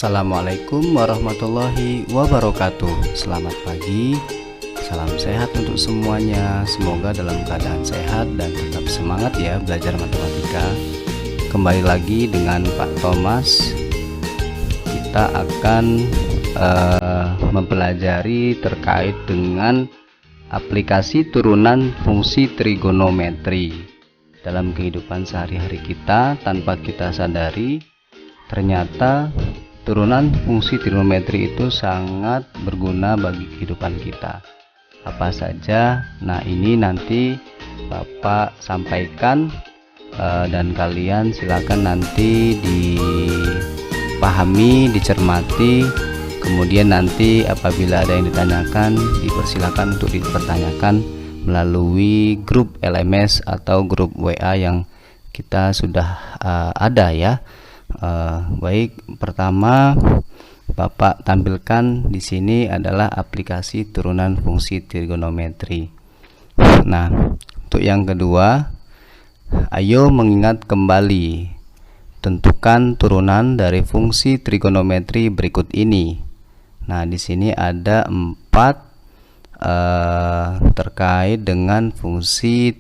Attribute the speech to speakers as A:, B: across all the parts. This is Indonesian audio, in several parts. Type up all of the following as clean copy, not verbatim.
A: Assalamualaikum warahmatullahi wabarakatuh. Selamat pagi, salam sehat untuk semuanya. Semoga dalam keadaan sehat dan tetap semangat ya belajar matematika. Kembali lagi dengan Pak Thomas. Kita akan mempelajari terkait dengan aplikasi turunan fungsi trigonometri dalam kehidupan sehari-hari kita. Tanpa kita sadari, ternyata turunan fungsi trigonometri itu sangat berguna bagi kehidupan kita. Apa saja? Nah, ini nanti Bapak sampaikan dan kalian silakan nanti dipahami, dicermati. Kemudian nanti apabila ada yang ditanyakan, dipersilakan untuk dipertanyakan melalui grup LMS atau grup WA yang kita sudah ada ya. Baik, pertama Bapak tampilkan di sini adalah aplikasi turunan fungsi trigonometri. Nah, untuk yang kedua, ayo mengingat kembali. Tentukan turunan dari fungsi trigonometri berikut ini. Nah, di sini ada 4 terkait dengan fungsi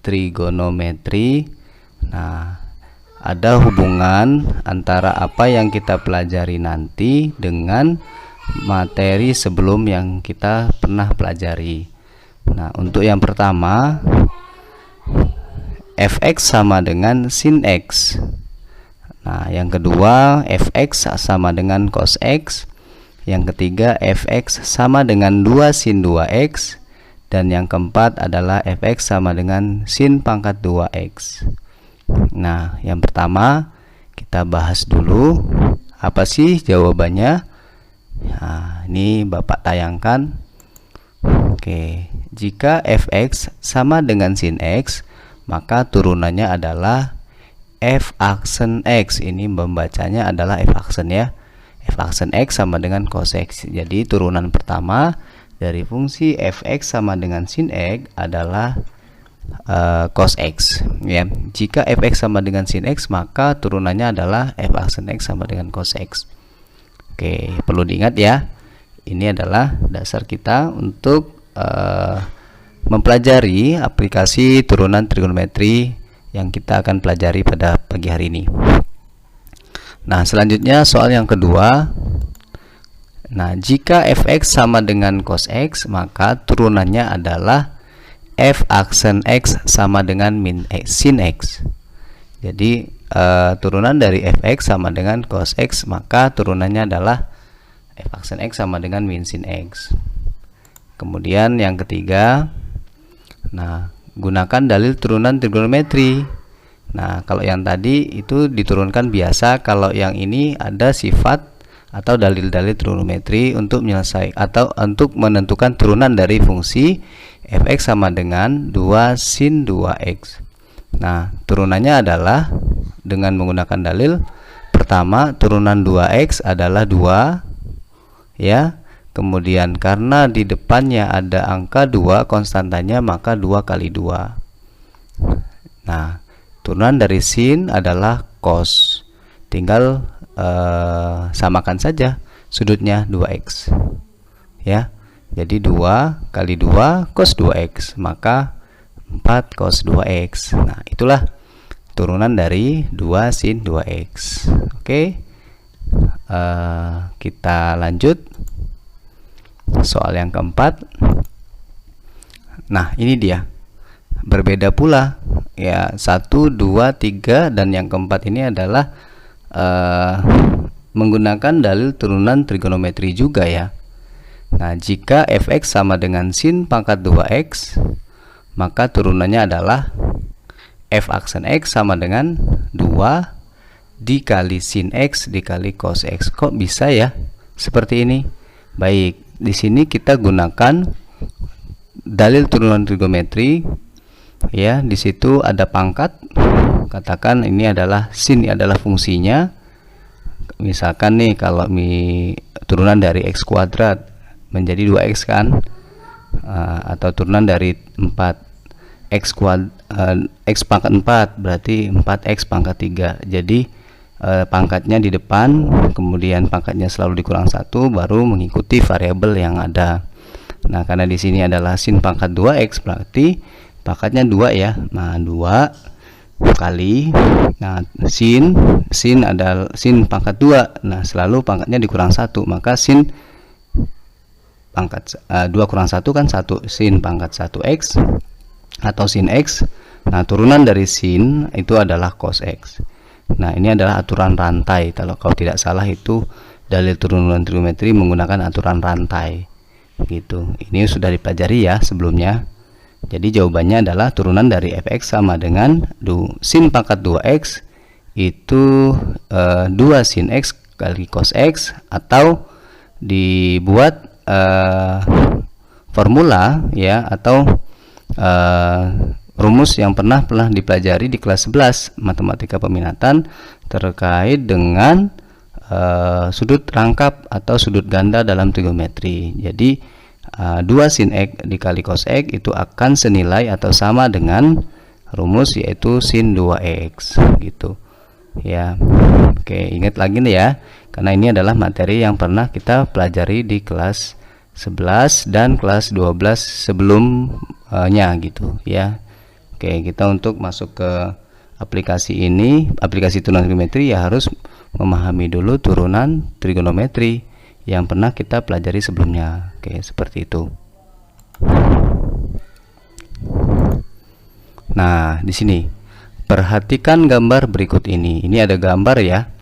A: trigonometri. Nah, ada hubungan antara apa yang kita pelajari nanti dengan materi sebelum yang kita pernah pelajari. Nah, untuk yang pertama, fx sama dengan sin x. Nah, yang kedua, fx sama dengan cos x. Yang ketiga, fx sama dengan 2 sin 2x. Dan yang keempat adalah fx sama dengan sin pangkat 2x. Nah, yang pertama kita bahas dulu apa sih jawabannya. Nah, ini Bapak tayangkan. Oke, jika fx sama dengan sin x, maka turunannya adalah f aksen x. Ini membacanya adalah f aksen ya. F aksen x sama dengan cos x. Jadi turunan pertama dari fungsi fx sama dengan sin x adalah cos x ya. Jika fx sama dengan sin x, maka turunannya adalah f aksen x sama dengan cos x. Oke, perlu diingat ya, ini adalah dasar kita untuk mempelajari aplikasi turunan trigonometri yang kita akan pelajari pada pagi hari ini. Nah, selanjutnya soal yang kedua. Nah, jika fx sama dengan cos x, maka turunannya adalah f aksen x sama dengan min sin x. Jadi turunan dari fx sama dengan cos x, maka turunannya adalah f aksen x sama dengan min sin x. Kemudian yang ketiga, nah, gunakan dalil turunan trigonometri. Nah, kalau yang tadi itu diturunkan biasa, kalau yang ini ada sifat atau dalil-dalil trigonometri untuk menyelesaikan atau untuk menentukan turunan dari fungsi fx sama dengan 2 sin 2x. Nah, turunannya adalah dengan menggunakan dalil. Pertama, turunan 2x adalah 2 ya. Kemudian karena di depannya ada angka 2 konstantanya, maka 2 kali 2. Nah, turunan dari sin adalah cos. Tinggal samakan saja sudutnya 2x ya. Jadi 2 kali 2 cos 2x, maka 4 cos 2x. Nah, itulah turunan dari 2 sin 2x. Oke, kita lanjut soal yang keempat. Nah, ini dia, berbeda pula ya, 1, 2, 3 dan yang keempat ini adalah menggunakan dalil turunan trigonometri juga ya. Nah, jika fx sama dengan sin pangkat 2x, maka turunannya adalah f aksen x sama dengan 2 dikali sin x dikali cos x. Kok bisa ya seperti ini? Baik, di sini kita gunakan dalil turunan trigonometri ya. Di situ ada pangkat. Katakan ini adalah sin, ini adalah fungsinya. Misalkan nih, kalau turunan dari x kuadrat menjadi 2x kan, atau turunan dari 4 x pangkat 4 berarti 4x pangkat 3. Jadi pangkatnya di depan, kemudian pangkatnya selalu dikurang 1, baru mengikuti variabel yang ada. Nah, karena di sini adalah sin pangkat 2x, berarti pangkatnya 2 ya. Nah, 2 kali, nah sin adalah sin pangkat 2. Nah, selalu pangkatnya dikurang 1, maka sin pangkat 2 kurang 1 kan 1, sin pangkat 1x atau sin x. Nah, turunan dari sin itu adalah cos x. Nah, ini adalah aturan rantai. Kalau tidak salah itu dalil turunan trigonometri menggunakan aturan rantai. Gitu. Ini sudah dipelajari ya sebelumnya. Jadi jawabannya adalah turunan dari fx sama dengan sin pangkat 2x itu 2 sin x kali cos x, atau dibuat formula ya, atau rumus yang pernah dipelajari di kelas 11 matematika peminatan terkait dengan sudut rangkap atau sudut ganda dalam trigonometri. Jadi 2 sin x dikali cos x itu akan senilai atau sama dengan rumus yaitu sin 2x gitu ya. Oke, ingat lagi nih ya, karena ini adalah materi yang pernah kita pelajari di kelas 11 dan kelas 12 sebelumnya gitu ya. Oke, kita untuk masuk ke aplikasi ini, aplikasi turunan trigonometri, ya harus memahami dulu turunan trigonometri yang pernah kita pelajari sebelumnya. Oke, seperti itu. Nah, di sini perhatikan gambar berikut ini. Ini ada gambar ya.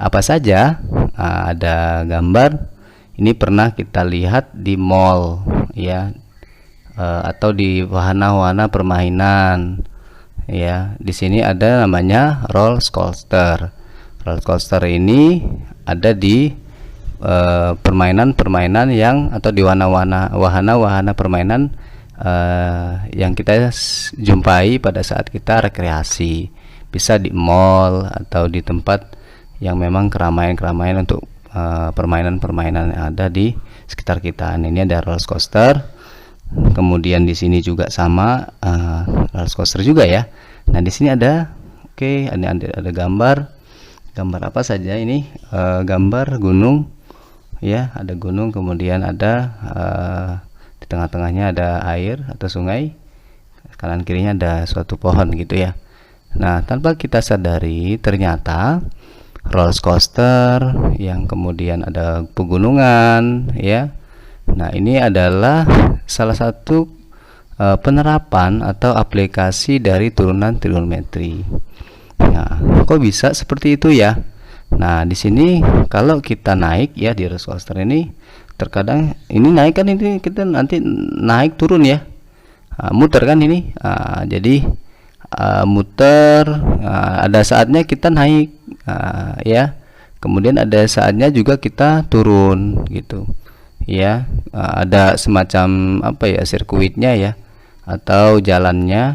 A: Apa saja? Nah, ada gambar. Ini pernah kita lihat di mall ya, atau di wahana-wahana permainan ya. Di sini ada namanya roller coaster. Roller coaster ini ada di permainan-permainan yang, atau di wahana-wahana permainan yang kita jumpai pada saat kita rekreasi. Bisa di mall atau di tempat yang memang keramaian-keramaian untuk permainan-permainan yang ada di sekitar kita. Nah, ini ada roller coaster. Kemudian di sini juga sama roller coaster juga ya. Nah, di sini ada ada gambar apa saja ini? Gambar gunung ya, ada gunung, kemudian ada di tengah-tengahnya ada air atau sungai, kanan kirinya ada suatu pohon gitu ya. Nah, tanpa kita sadari ternyata roller coaster yang kemudian ada pegunungan ya. Nah, ini adalah salah satu penerapan atau aplikasi dari turunan trigonometri. Nah, kok bisa seperti itu ya? Nah, di sini kalau kita naik ya di roller coaster ini, terkadang ini naik kan, ini kita nanti naik turun ya, muter kan ini. Jadi muter, ada saatnya kita naik ya, kemudian ada saatnya juga kita turun gitu ya. Ada semacam apa ya, sirkuitnya ya, atau jalannya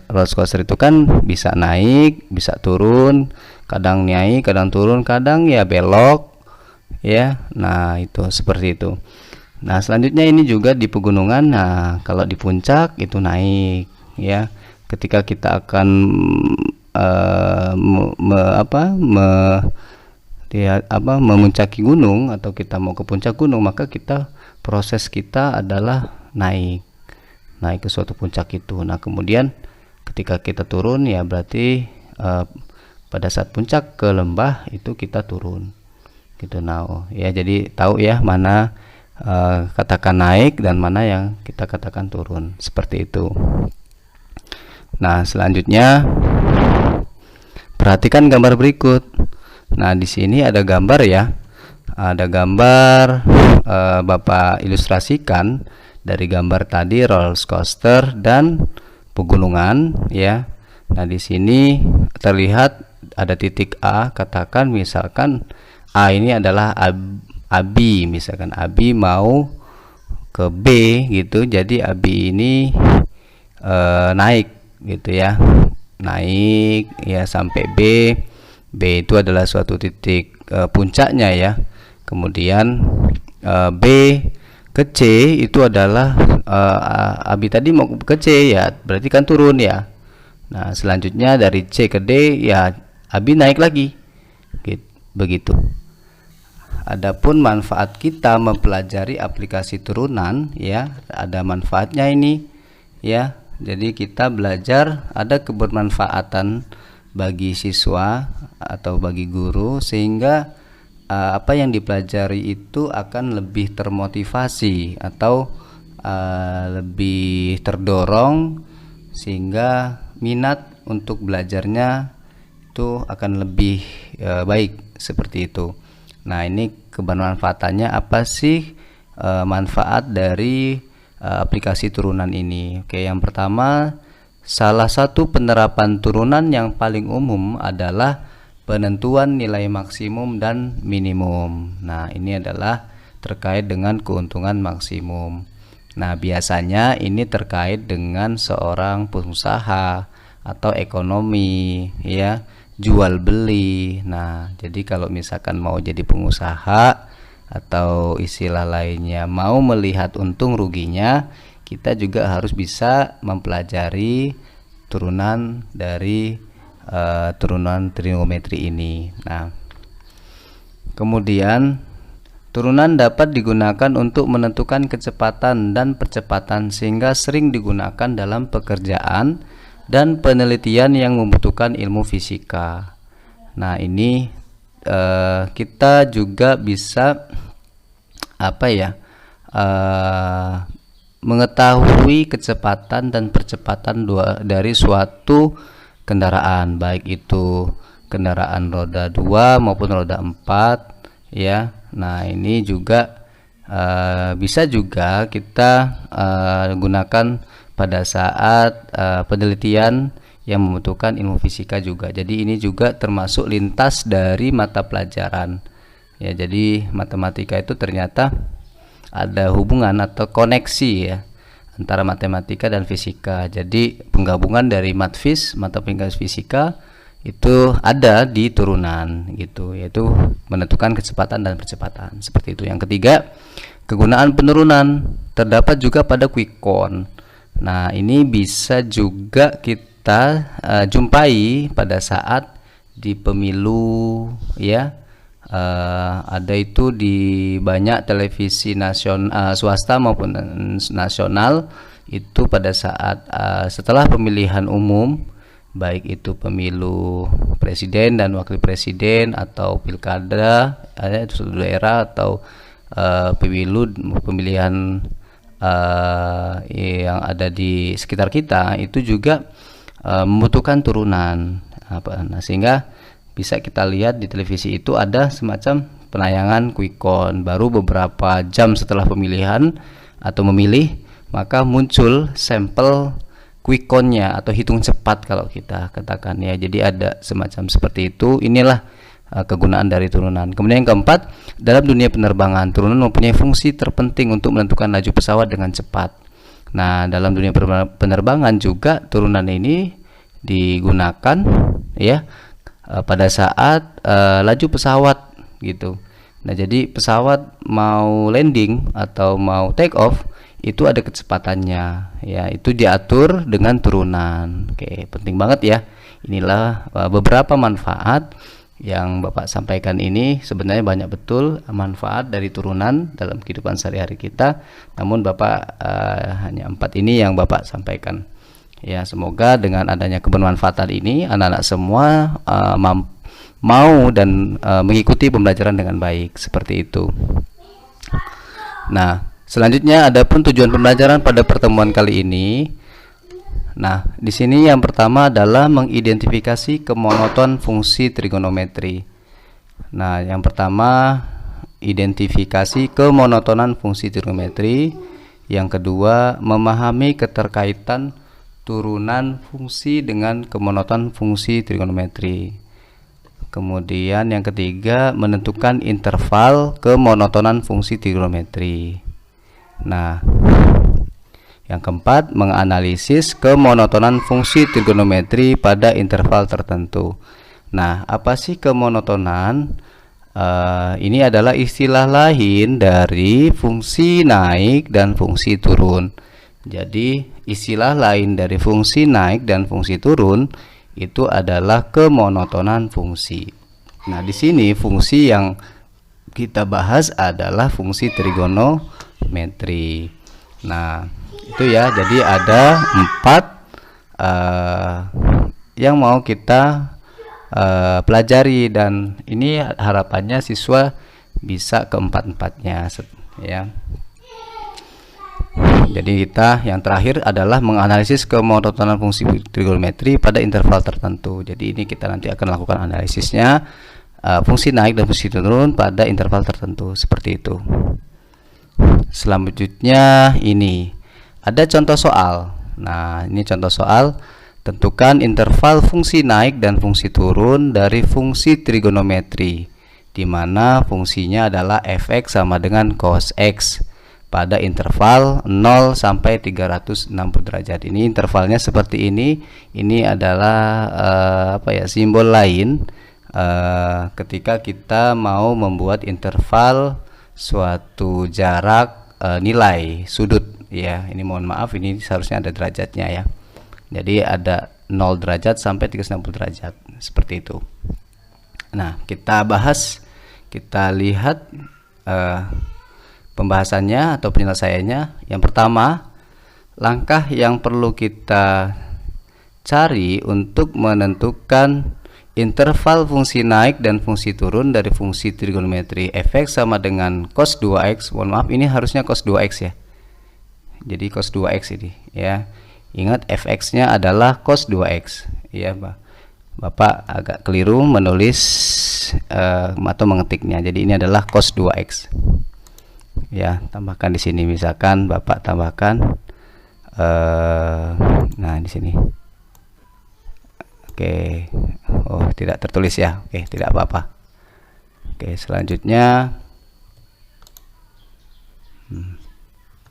A: roller coaster itu kan bisa naik, bisa turun, kadang naik, kadang turun, kadang ya belok ya. Nah, itu seperti itu. Nah, selanjutnya ini juga di pegunungan. Nah, kalau di puncak itu naik ya. Ketika kita akan memuncaki gunung, atau kita mau ke puncak gunung, maka proses kita adalah naik ke suatu puncak itu. Nah, kemudian ketika kita turun ya berarti pada saat puncak ke lembah itu kita turun gitu. Nah, ya, jadi tahu ya mana katakan naik dan mana yang kita katakan turun, seperti itu. Nah, selanjutnya perhatikan gambar berikut. Nah, di sini ada gambar ya, ada gambar Bapak ilustrasikan dari gambar tadi roller coaster dan pegunungan ya. Nah, di sini terlihat ada titik A, katakan misalkan A ini adalah Abi, misalkan Abi mau ke B gitu. Jadi Abi ini naik gitu ya, naik ya sampai B. B itu adalah suatu titik puncaknya ya. Kemudian B ke C itu adalah Abi tadi mau ke C ya, berarti kan turun ya. Nah, selanjutnya dari C ke D ya, Abi naik lagi. Begitu. Adapun manfaat kita mempelajari aplikasi turunan, ya, ada manfaatnya ini, ya. Jadi kita belajar, ada kebermanfaatan bagi siswa atau bagi guru, sehingga apa yang dipelajari itu akan lebih termotivasi atau lebih terdorong, sehingga minat untuk belajarnya itu akan lebih baik, seperti itu. Nah, ini kebermanfaatannya apa sih, manfaat dari aplikasi turunan ini? Oke, yang pertama, salah satu penerapan turunan yang paling umum adalah penentuan nilai maksimum dan minimum. Nah, ini adalah terkait dengan keuntungan maksimum. Nah, biasanya ini terkait dengan seorang pengusaha atau ekonomi, ya, jual beli. Nah, jadi kalau misalkan mau jadi pengusaha atau istilah lainnya mau melihat untung ruginya, kita juga harus bisa mempelajari turunan dari turunan trigonometri ini. Nah, kemudian turunan dapat digunakan untuk menentukan kecepatan dan percepatan, sehingga sering digunakan dalam pekerjaan dan penelitian yang membutuhkan ilmu fisika. Nah, ini kita juga bisa mengetahui kecepatan dan percepatan dari suatu kendaraan, baik itu kendaraan roda 2 maupun roda 4, ya. Nah, ini juga bisa juga kita gunakan pada saat penelitian yang membutuhkan ilmu fisika juga. Jadi ini juga termasuk lintas dari mata pelajaran, ya. Jadi matematika itu ternyata ada hubungan atau koneksi, ya, antara matematika dan fisika. Jadi penggabungan dari matfis, mata pelajaran fisika, itu ada di turunan, gitu, yaitu menentukan kecepatan dan percepatan, seperti itu. Yang ketiga, kegunaan penurunan terdapat juga pada quick count. Nah, ini bisa juga kita jumpai pada saat di pemilu, ya. Ada itu di banyak televisi nasional, swasta maupun nasional, itu pada saat setelah pemilihan umum, baik itu pemilu presiden dan wakil presiden atau pilkada, itu daerah, atau pemilihan yang ada di sekitar kita, itu juga membutuhkan turunan. Nah, sehingga bisa kita lihat di televisi itu ada semacam penayangan quick count. Baru beberapa jam setelah pemilihan atau memilih, maka muncul sampel quick count-nya atau hitung cepat kalau kita katakan, ya. Jadi ada semacam seperti itu. Inilah kegunaan dari turunan. Kemudian yang keempat, dalam dunia penerbangan, turunan mempunyai fungsi terpenting untuk menentukan laju pesawat dengan cepat. Nah, dalam dunia penerbangan juga turunan ini digunakan, ya, pada saat laju pesawat, gitu. Nah, jadi pesawat mau landing atau mau take off itu ada kecepatannya, ya, itu diatur dengan turunan. Oke, penting banget, ya. Inilah beberapa manfaat yang Bapak sampaikan ini. Sebenarnya banyak betul manfaat dari turunan dalam kehidupan sehari-hari kita, namun Bapak hanya 4 ini yang Bapak sampaikan. Ya, semoga dengan adanya kebermanfaatan ini anak-anak semua mau dan mengikuti pembelajaran dengan baik, seperti itu. Nah, selanjutnya adapun tujuan pembelajaran pada pertemuan kali ini. Nah, di sini yang pertama adalah mengidentifikasi kemonoton fungsi trigonometri. Nah, yang pertama identifikasi kemonotonan fungsi trigonometri. Yang kedua, memahami keterkaitan turunan fungsi dengan kemonoton fungsi trigonometri. Kemudian yang ketiga, menentukan interval kemonotonan fungsi trigonometri. Nah, yang keempat, menganalisis kemonotonan fungsi trigonometri pada interval tertentu. Nah, apa sih kemonotonan? Ini adalah istilah lain dari fungsi naik dan fungsi turun. Jadi istilah lain dari fungsi naik dan fungsi turun itu adalah kemonotonan fungsi. Nah, di sini fungsi yang kita bahas adalah fungsi trigonometri. Nah, itu ya. Jadi ada 4 yang mau kita pelajari, dan ini harapannya siswa bisa keempat-empatnya ya. Jadi kita yang terakhir adalah menganalisis kemonotonan fungsi trigonometri pada interval tertentu. Jadi ini kita nanti akan lakukan analisisnya fungsi naik dan fungsi turun pada interval tertentu, seperti itu. Selanjutnya ini ada contoh soal. Nah, ini contoh soal. Tentukan interval fungsi naik dan fungsi turun dari fungsi trigonometri, di mana fungsinya adalah fx sama dengan cos x pada interval 0 sampai 360 derajat. Ini intervalnya seperti ini. Ini adalah simbol lain ketika kita mau membuat interval suatu jarak nilai sudut ya. Ini mohon maaf, ini seharusnya ada derajatnya ya. Jadi ada 0 derajat sampai 360 derajat, seperti itu. Nah, kita bahas, kita lihat pembahasannya atau penyelesaiannya. Yang pertama, langkah yang perlu kita cari untuk menentukan interval fungsi naik dan fungsi turun dari fungsi trigonometri fx sama dengan cos 2x. Mohon maaf, ini harusnya cos 2x ya. Jadi cos 2x ini ya. Ingat, fx-nya adalah cos 2x ya. Bapak agak keliru menulis atau mengetiknya. Jadi ini adalah cos 2x. Ya, tambahkan di sini, misalkan Bapak tambahkan nah di sini. Oke. Oh, tidak tertulis ya. Oke, tidak apa-apa. Oke, selanjutnya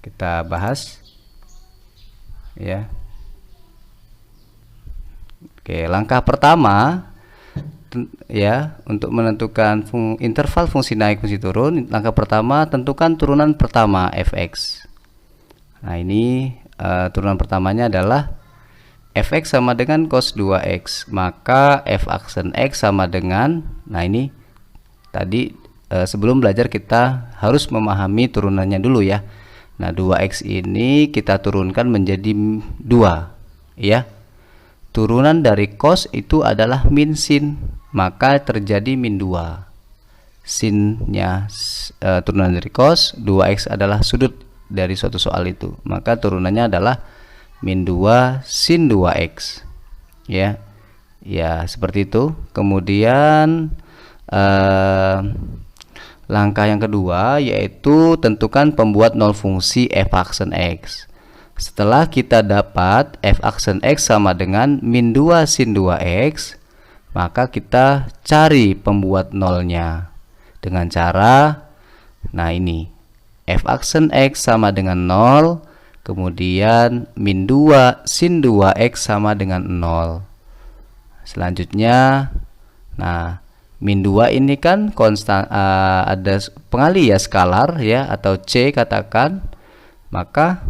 A: kita bahas ya. Oke, langkah pertama ya, untuk menentukan interval fungsi naik fungsi turun. Langkah pertama, tentukan turunan pertama fx. Nah, ini turunan pertamanya adalah fx sama dengan cos 2x, maka f aksen x sama dengan, nah ini tadi sebelum belajar kita harus memahami turunannya dulu ya. Nah, 2x ini kita turunkan menjadi 2 ya. Turunan dari cos itu adalah min sin, maka terjadi min 2. Sinnya turunan dari cos, 2x adalah sudut dari suatu soal itu, maka turunannya adalah min 2 sin 2x ya. Ya, seperti itu. Kemudian langkah yang kedua yaitu tentukan pembuat nol fungsi f aksen x. Setelah kita dapat f aksen x sama dengan min 2 sin 2x, maka kita cari pembuat nolnya dengan cara, nah ini f aksen x sama dengan 0, kemudian min 2 sin 2x sama dengan 0. Selanjutnya, nah min 2 ini kan konstan, ada pengali ya, skalar ya, atau C katakan, maka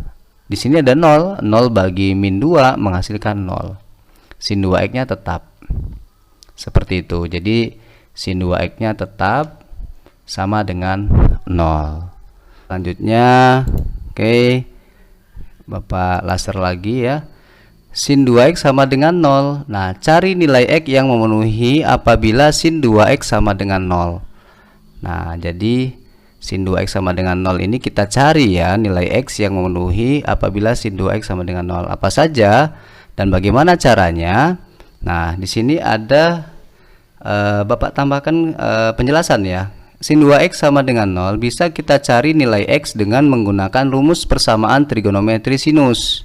A: di sini ada 0. 0 bagi min 2 menghasilkan 0. Sin 2x nya tetap seperti itu. Jadi sin 2x nya tetap sama dengan 0. Selanjutnya, oke, Bapak laser lagi ya. Sin 2x sama dengan 0. Nah, cari nilai x yang memenuhi apabila sin 2x sama dengan 0. Nah, jadi sin 2x sama dengan 0 ini kita cari ya, nilai x yang memenuhi apabila sin 2x sama dengan 0. Apa saja dan bagaimana caranya? Nah, di sini ada Bapak tambahkan penjelasan ya. Sin 2x sama dengan 0 bisa kita cari nilai x dengan menggunakan rumus persamaan trigonometri sinus.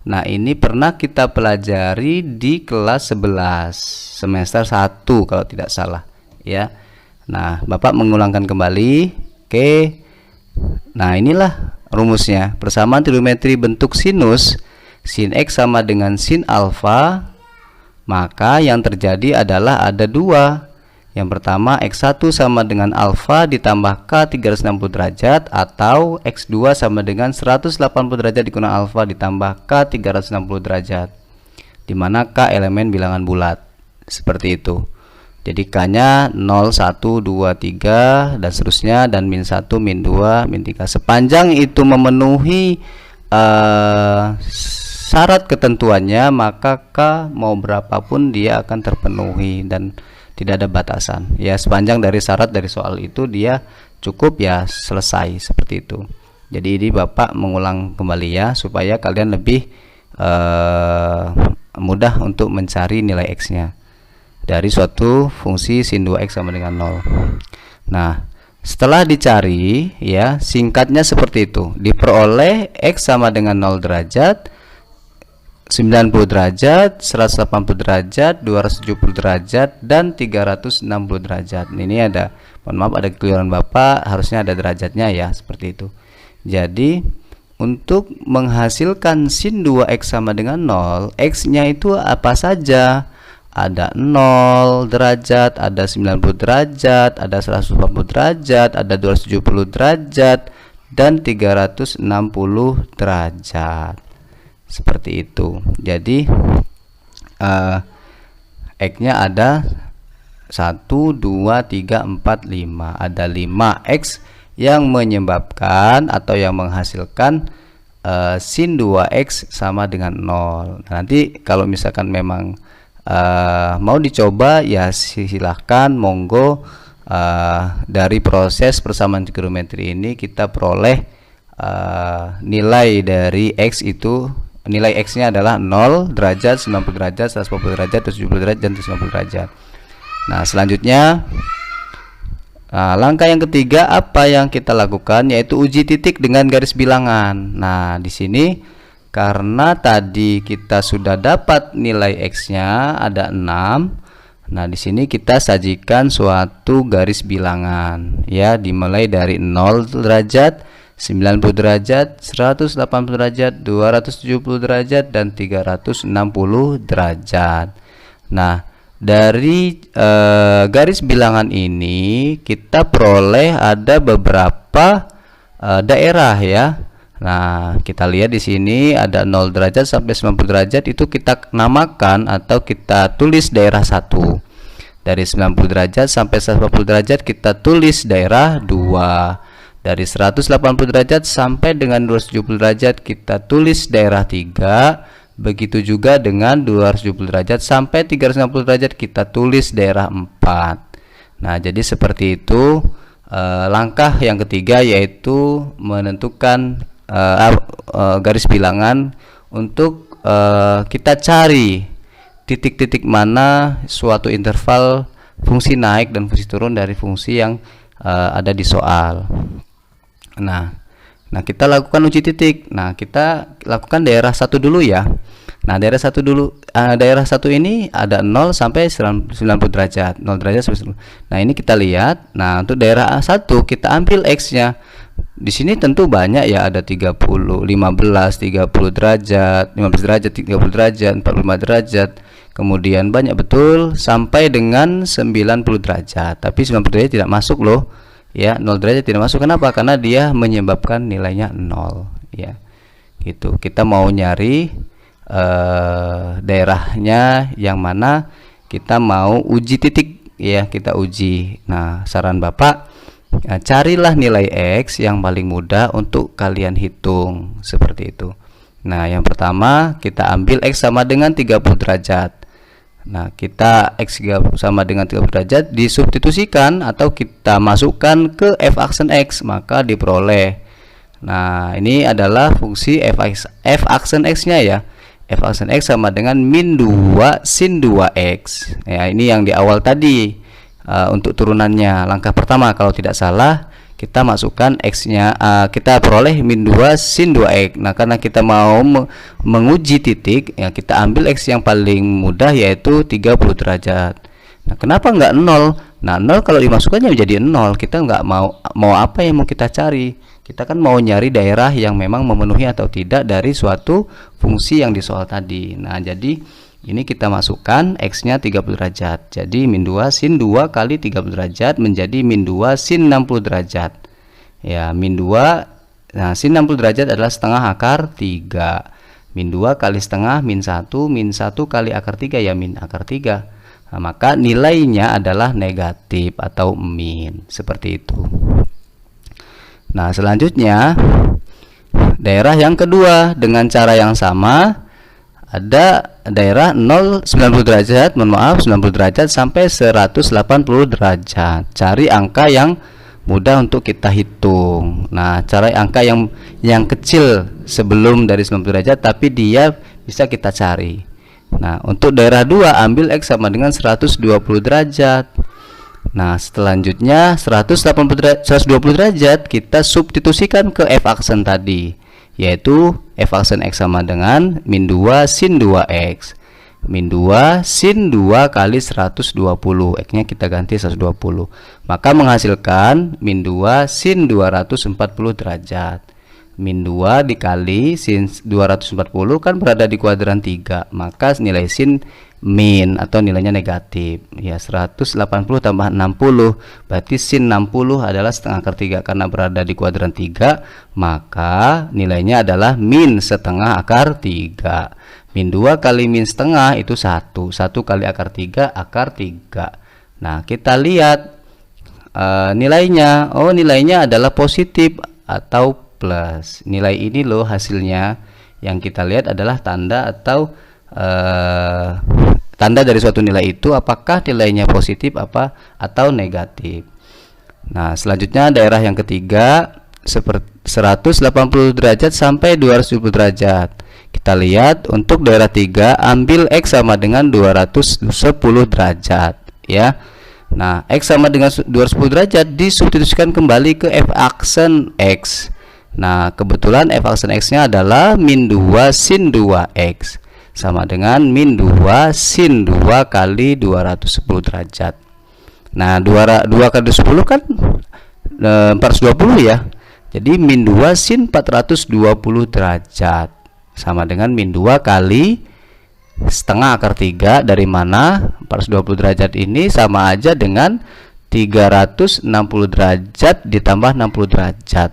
A: Nah, ini pernah kita pelajari di kelas 11 semester 1 kalau tidak salah ya. Nah, Bapak mengulangkan kembali. Oke. Nah, inilah rumusnya. Persamaan trigonometri bentuk sinus, sin x sama dengan sin alfa, maka yang terjadi adalah ada 2. Yang pertama, x1 sama dengan alfa ditambah k 360 derajat, atau x2 sama dengan 180 derajat dikurangi alfa ditambah k 360 derajat. di mana K elemen bilangan bulat. Seperti itu. Jadi K-nya 0, 1, 2, 3 dan seterusnya, dan min 1, min 2, min 3. Sepanjang itu memenuhi syarat ketentuannya, maka K mau berapapun dia akan terpenuhi dan tidak ada batasan. Ya, sepanjang dari syarat dari soal itu dia cukup, ya selesai, seperti itu. Jadi ini Bapak mengulang kembali ya, supaya kalian lebih mudah untuk mencari nilai X-nya dari suatu fungsi sin 2x sama dengan 0. Nah, setelah dicari, ya singkatnya seperti itu. Diperoleh X sama dengan 0 derajat, 90 derajat, 180 derajat, 270 derajat, dan 360 derajat. Ini ada, mohon maaf ada kekeliruan Bapak, harusnya ada derajatnya ya, seperti itu. Jadi untuk menghasilkan sin 2x sama dengan 0, X-nya itu apa saja? Ada 0 derajat, ada 90 derajat, ada 180 derajat, ada 270 derajat, dan 360 derajat. Seperti itu. Jadi X-nya ada 1, 2, 3, 4, 5. Ada 5X yang menyebabkan atau yang menghasilkan sin 2x sama dengan 0. Nah, nanti kalau misalkan memang mau dicoba, ya silahkan, monggo. Dari proses persamaan trigonometri ini kita peroleh nilai dari X itu, nilai X nya adalah 0 derajat, 90 derajat, 140 derajat, 70 derajat, dan 90 derajat. Nah, selanjutnya langkah yang ketiga apa yang kita lakukan, yaitu uji titik dengan garis bilangan. Nah, di sini karena tadi kita sudah dapat nilai X-nya ada 6. Nah, di sini kita sajikan suatu garis bilangan, ya, dimulai dari 0 derajat, 90 derajat, 180 derajat, 270 derajat, dan 360 derajat. Nah, dari garis bilangan ini kita peroleh ada beberapa daerah, ya. Nah, kita lihat di sini ada 0 derajat sampai 90 derajat, itu kita namakan atau kita tulis daerah 1. Dari 90 derajat sampai 140 derajat kita tulis daerah 2. Dari 180 derajat sampai dengan 270 derajat kita tulis daerah 3. Begitu juga dengan 270 derajat sampai 360 derajat kita tulis daerah 4. Nah, jadi seperti itu langkah yang ketiga, yaitu menentukan garis bilangan untuk kita cari titik-titik mana suatu interval fungsi naik dan fungsi turun dari fungsi yang ada di soal. Nah, kita lakukan uji titik. Nah, kita lakukan daerah 1 dulu ya. Nah, daerah 1 dulu. Daerah 1 ini ada 0 sampai 90 derajat. 0 derajat sampai 90. Nah, ini kita lihat. Nah, untuk daerah 1 kita ambil X-nya. Di sini tentu banyak ya, ada 30, 15, 30 derajat, 15 derajat, 30 derajat, 45 derajat. Kemudian banyak betul sampai dengan 90 derajat. Tapi 90 derajat tidak masuk loh. Ya, 0 derajat tidak masuk. Kenapa? Karena dia menyebabkan nilainya 0, ya. Gitu. Kita mau nyari daerahnya yang mana kita mau uji titik, ya, kita uji. Nah, saran Bapak, carilah nilai X yang paling mudah untuk kalian hitung, seperti itu. Nah, yang pertama kita ambil X sama dengan 30 derajat. Nah, kita X sama dengan 30 derajat disubstitusikan atau kita masukkan ke f aksen X, maka diperoleh. Nah, ini adalah fungsi f aksen X nya ya. F aksen X sama dengan min 2 sin 2X. Ya, ini yang di awal tadi. Untuk turunannya langkah pertama kalau tidak salah kita masukkan X nya, kita peroleh min 2 sin 2X. Nah, karena kita mau menguji titik, ya, kita ambil X yang paling mudah, yaitu 30 derajat. Nah, kenapa enggak 0? Nah, 0 kalau dimasukkannya menjadi 0. Kita enggak mau apa yang mau kita cari. Kita kan mau nyari daerah yang memang memenuhi atau tidak dari suatu fungsi yang di soal tadi. Nah, jadi ini kita masukkan X-nya 30 derajat. Jadi min 2 sin 2 kali 30 derajat menjadi min 2 sin 60 derajat. Ya, min 2, nah sin 60 derajat adalah setengah akar 3. Min 2 kali setengah min 1, min 1 kali akar 3 ya min akar 3. Nah, maka nilainya adalah negatif atau min, seperti itu. Nah, selanjutnya daerah yang kedua dengan cara yang sama, ada daerah 90 derajat, 90 derajat sampai 180 derajat. Cari angka yang mudah untuk kita hitung. Nah, cara angka yang kecil sebelum dari 90 derajat tapi dia bisa kita cari. Nah, untuk daerah 2 ambil X sama dengan 120 derajat. Nah, selanjutnya 120 derajat kita substitusikan ke F aksen tadi, yaitu F aksen X sama dengan min 2 sin 2X. Min 2 sin 2 kali 120, X nya kita ganti 120, maka menghasilkan min 2 sin 240 derajat. Min 2 dikali sin 240 kan berada di kuadran 3, maka nilai sin min atau nilainya negatif ya. 180 tambah 60 berarti sin 60 adalah setengah akar 3, karena berada di kuadran 3 maka nilainya adalah min setengah akar 3. Min 2 kali min setengah itu 1 kali akar 3 akar 3. Nah, kita lihat nilainya. Oh, nilainya adalah positif atau plus. Nilai ini loh hasilnya. Yang kita lihat adalah tanda atau tanda dari suatu nilai itu apakah nilainya positif atau negatif. Nah, selanjutnya daerah yang ketiga 180 derajat sampai 270 derajat. Kita lihat untuk daerah 3 ambil X sama dengan 210 derajat ya. Nah, X sama dengan 210 derajat disubstitusikan kembali ke F aksen X. Nah, kebetulan F aksen X nya adalah min 2 sin 2X sama dengan min 2 sin 2 kali 210 derajat. Nah, 2 kali 10 kan 420 ya. Jadi min 2 sin 420 derajat sama dengan min 2 kali setengah akar 3, dari mana 420 derajat ini sama aja dengan 360 derajat ditambah 60 derajat.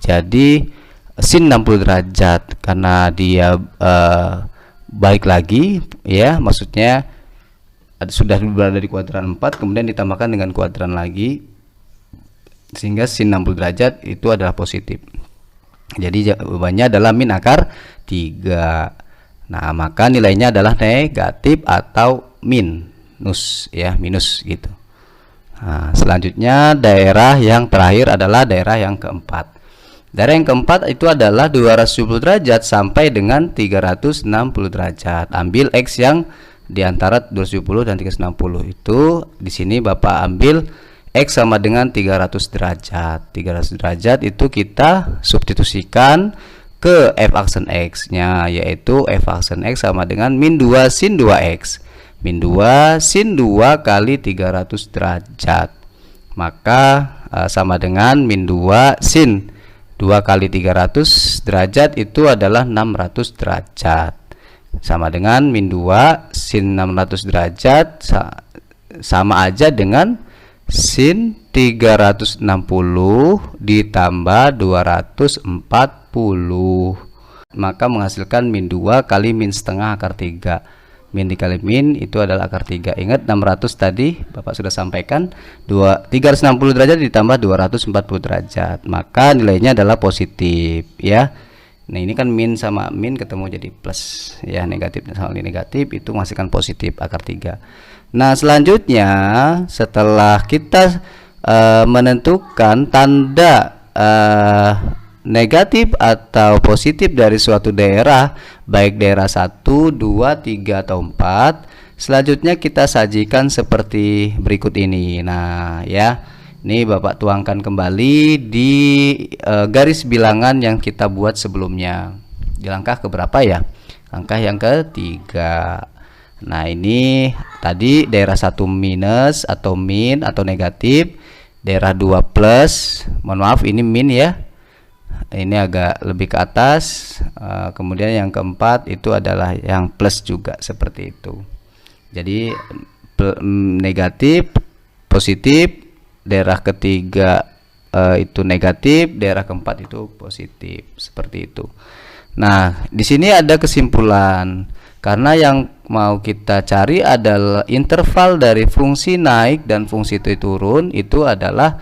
A: Jadi sin 60 derajat karena dia balik lagi ya, maksudnya sudah berada di kuadran 4 kemudian ditambahkan dengan kuadran lagi sehingga sin 60 derajat itu adalah positif. Jadi jawabannya adalah min akar 3. Nah, maka nilainya adalah negatif atau minus ya, minus gitu. Nah, selanjutnya daerah yang terakhir adalah daerah yang keempat. Daerah yang keempat itu adalah 270 derajat sampai dengan 360 derajat. Ambil X yang di antara 270 dan 360. Itu di sini Bapak ambil X sama dengan 300 derajat. 300 derajat itu kita substitusikan ke F aksen X nya, yaitu F aksen X sama dengan min 2 sin 2X. Min 2 sin 2 kali 300 derajat, maka sama dengan min 2 sin 2 kali 300 derajat itu adalah 600 derajat, sama dengan min 2 sin 600 derajat sama aja dengan sin 360 ditambah 240, maka menghasilkan min 2 kali min setengah akar 3. Min dikali min itu adalah akar 3. Ingat 600 tadi Bapak sudah sampaikan, 360 derajat ditambah 240 derajat, maka nilainya adalah positif ya. Nah, ini kan min sama min ketemu jadi plus ya, negatif sama negatif itu menghasilkan positif akar 3. Nah, selanjutnya setelah kita menentukan tanda negatif atau positif dari suatu daerah, baik daerah 1, 2, 3 atau 4, selanjutnya kita sajikan seperti berikut ini. Nah ya, ini Bapak tuangkan kembali di garis bilangan yang kita buat sebelumnya. Di langkah keberapa ya? Langkah yang ketiga. Nah, ini tadi daerah 1 minus atau min atau negatif, daerah 2 plus, mohon maaf ini min ya, ini agak lebih ke atas. Kemudian yang keempat itu adalah yang plus juga seperti itu. Jadi negatif, positif, daerah ketiga itu negatif, daerah keempat itu positif, seperti itu. Nah, di sini ada kesimpulan. Karena yang mau kita cari adalah interval dari fungsi naik dan fungsi turun, itu adalah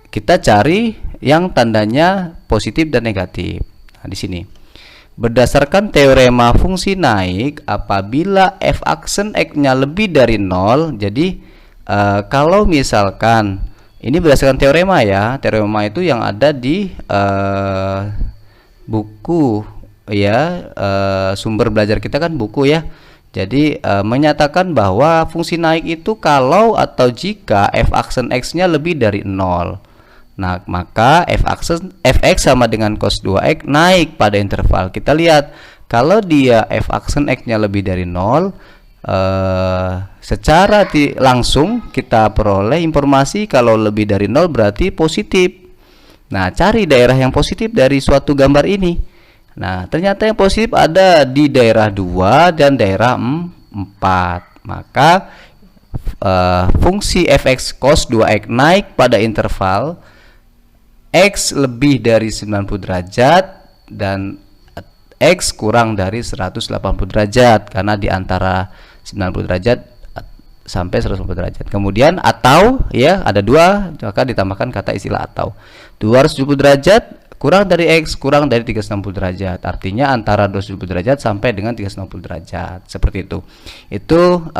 A: kita cari yang tandanya positif dan negatif. Nah, di sini berdasarkan teorema fungsi naik, apabila f aksen x-nya lebih dari 0, jadi kalau misalkan ini berdasarkan teorema ya, teorema itu yang ada di buku ya, sumber belajar kita kan buku ya. Jadi menyatakan bahwa fungsi naik itu kalau atau jika f aksen x-nya lebih dari 0. Nah, maka fx sama dengan cos 2x naik pada interval. Kita lihat kalau dia f aksen x-nya lebih dari 0, secara langsung kita peroleh informasi kalau lebih dari 0 berarti positif. Nah, cari daerah yang positif dari suatu gambar ini. Nah, ternyata yang positif ada di daerah 2 dan daerah 4. Maka fungsi fx cos 2x naik pada interval x lebih dari 90 derajat dan x kurang dari 180 derajat, karena di antara 90 derajat sampai 180 derajat. Kemudian atau ya ada dua, maka ditambahkan kata istilah atau. 270 derajat kurang dari x kurang dari 360 derajat, artinya antara 270 derajat sampai dengan 360 derajat, seperti itu. Itu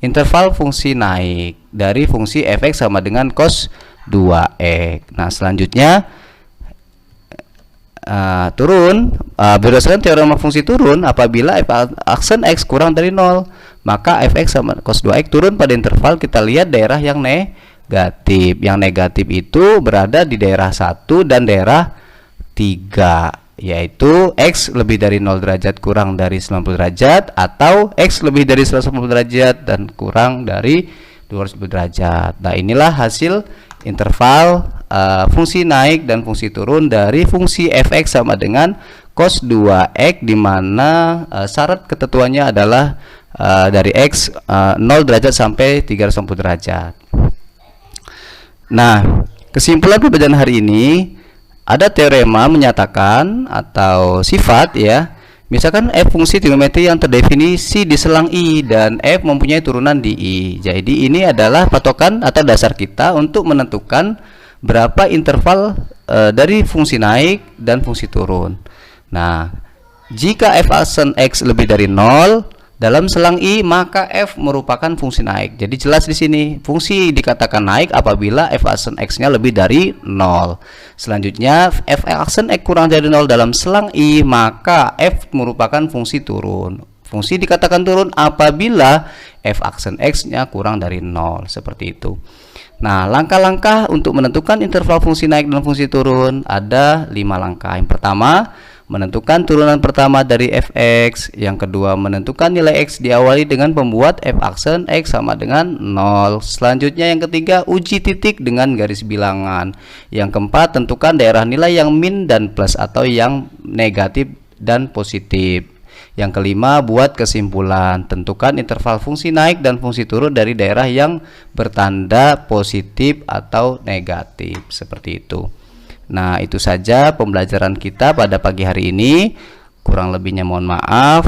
A: interval fungsi naik dari fungsi fx sama dengan cos 2x. Nah, selanjutnya turun, berdasarkan teorema fungsi turun, apabila f aksen x kurang dari 0, maka fx sama cos 2x turun pada interval. Kita lihat daerah yang negatif. Yang negatif itu berada di daerah 1 dan daerah 3, yaitu x lebih dari 0 derajat kurang dari 90 derajat, atau x lebih dari 180 derajat dan kurang dari 210 derajat. Nah, inilah hasil interval fungsi naik dan fungsi turun dari fungsi fx sama dengan cos 2x, di mana syarat ketentuannya adalah dari x 0 derajat sampai 360 derajat. Nah, kesimpulan pembelajaran hari ini, ada teorema menyatakan atau sifat ya, misalkan f fungsi trigonometri yang terdefinisi di selang i dan f mempunyai turunan di i. Jadi ini adalah patokan atau dasar kita untuk menentukan berapa interval dari fungsi naik dan fungsi turun. Nah, jika f aksen x lebih dari 0 dalam selang i, maka f merupakan fungsi naik. Jadi jelas di sini fungsi dikatakan naik apabila f aksen x-nya lebih dari 0. Selanjutnya f aksen x kurang dari 0 dalam selang i, maka f merupakan fungsi turun. Fungsi dikatakan turun apabila f aksen x-nya kurang dari 0, seperti itu. Nah, langkah-langkah untuk menentukan interval fungsi naik dan fungsi turun ada 5 langkah. Yang pertama, menentukan turunan pertama dari fx. Yang kedua, menentukan nilai x diawali dengan membuat f aksen x sama dengan 0. Selanjutnya yang ketiga, uji titik dengan garis bilangan. Yang keempat, tentukan daerah nilai yang min dan plus atau yang negatif dan positif. Yang kelima, buat kesimpulan. Tentukan interval fungsi naik dan fungsi turun dari daerah yang bertanda positif atau negatif, seperti itu. Nah, itu saja pembelajaran kita pada pagi hari ini. Kurang lebihnya mohon maaf.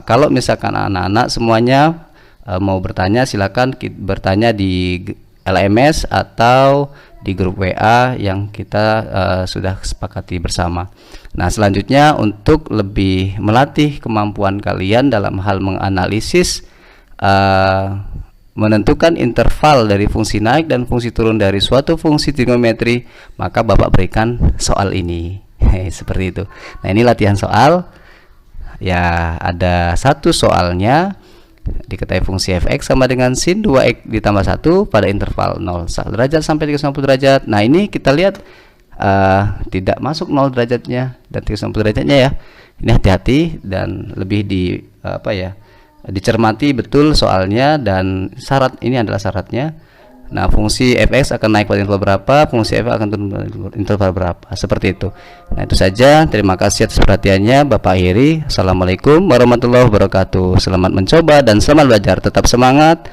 A: Kalau misalkan anak-anak semuanya mau bertanya, silakan bertanya di LMS atau di grup WA yang kita sudah sepakati bersama. Nah, selanjutnya untuk lebih melatih kemampuan kalian dalam hal menganalisis menentukan interval dari fungsi naik dan fungsi turun dari suatu fungsi trigonometri, maka Bapak berikan soal ini. Seperti itu. Nah, ini latihan soal. Ya, ada satu soalnya, diketahui fungsi fx sama dengan sin 2x ditambah 1 pada interval 0 derajat sampai 360 derajat. Nah, ini kita lihat tidak masuk 0 derajatnya dan 360 derajatnya ya. Ini hati-hati dan lebih dicermati betul soalnya, dan syarat ini adalah syaratnya. Nah, fungsi fx akan naik pada interval berapa, fungsi f akan turun pada interval berapa, seperti itu. Nah, itu saja. Terima kasih atas perhatiannya. Bapak akhiri. Assalamualaikum warahmatullahi wabarakatuh. Selamat mencoba dan selamat belajar. Tetap semangat.